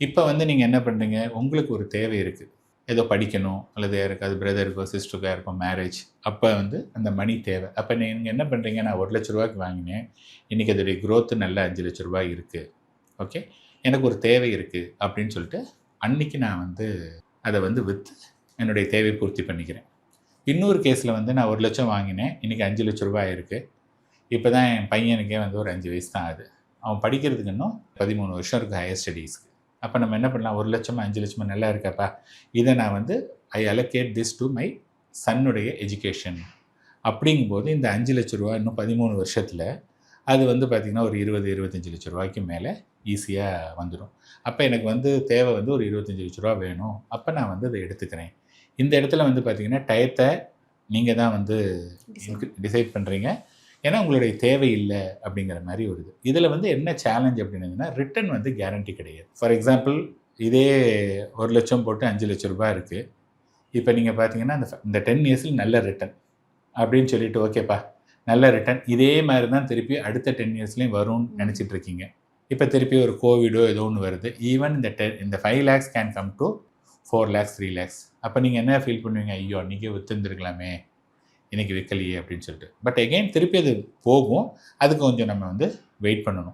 இப்போ வந்து நீங்கள் என்ன பண்ணுறீங்க, உங்களுக்கு ஒரு தேவை இருக்குது. ஏதோ படிக்கணும் அல்லது யாருக்காவது பிரதருக்கோ சிஸ்டருக்கோ யாருக்கோ மேரேஜ். அப்போ வந்து அந்த மணி தேவை. அப்போ நீங்கள் என்ன பண்ணுறீங்க, நான் ரூ. 1,00,000க்கு வாங்கினேன். இன்றைக்கி அதோடைய குரோத் நல்லா ரூ. 5,00,000 இருக்குது. ஓகே, எனக்கு ஒரு தேவை இருக்குது அப்படின்னு சொல்லிட்டு அன்னைக்கு நான் வந்து அதை வந்து விற்று என்னுடைய தேவையை பூர்த்தி பண்ணிக்கிறேன். இன்னொரு கேஸில் வந்து நான் 1,00,000 வாங்கினேன். இன்றைக்கி ரூ. 5,00,000 ஆயிருக்கு. இப்போ தான் என் பையனுக்கே வந்து ஒரு 5 வயசு தான் ஆகுது. அவன் படிக்கிறதுக்கு இன்னும் 13 வருஷம் இருக்குது ஹையர் ஸ்டடீஸ்க்கு. அப்போ நம்ம என்ன பண்ணலாம், 1,00,000 5,00,000 நல்லா இருக்காப்பா, இதை நான் வந்து I allocate this to my சன்னுடைய எஜுகேஷன் அப்படிங்கும்போது இந்த ரூ. 5,00,000 இன்னும் 13 வருஷத்தில் அது வந்து பார்த்திங்கன்னா ஒரு 20-25 லட்ச ரூபாய்க்கு மேலே ஈஸியாக வந்துடும். அப்போ எனக்கு வந்து தேவை வந்து ஒரு 25 லட்ச ரூபா வேணும். அப்போ நான் வந்து அதை எடுத்துக்கிறேன். இந்த இடத்துல வந்து பார்த்திங்கன்னா டயத்தை நீங்கள் தான் வந்து டிசைட் பண்ணுறீங்க. ஏன்னா உங்களுடைய தேவை இல்லை அப்படிங்கிற மாதிரி வருது. இதில் வந்து என்ன சேலஞ்ச் அப்படின்னதுன்னா, ரிட்டர்ன் வந்து கேரண்டி கிடையாது. ஃபார் எக்ஸாம்பிள் இதே 1,00,000 போட்டு 5,00,000 ரூபாய் இருக்குது. இப்போ நீங்கள் பார்த்தீங்கன்னா இந்த 10 இயர்ஸில் நல்ல ரிட்டர்ன் அப்படின்னு சொல்லிட்டு ஓகேப்பா நல்ல ரிட்டர்ன் இதே மாதிரி தான் திருப்பி அடுத்த 10 இயர்ஸ்லேயும் வரும்னு நினச்சிட்டு இருக்கீங்க. இப்போ திருப்பி ஒரு கோவிடோ ஏதோ ஒன்று வருது. ஈவன் இந்த 5 lakhs can come to 4 lakhs 3 lakhs. அப்போ நீங்கள் என்ன ஃபீல் பண்ணுவீங்க, ஐயோ அன்றைக்கே விற்றுந்துருக்கலாமே இன்றைக்கி விற்கலையே அப்படின்னு சொல்லிட்டு. பட் எகெயின் திருப்பி அது போகும். அதுக்கு கொஞ்சம் நம்ம வந்து வெயிட் பண்ணணும்.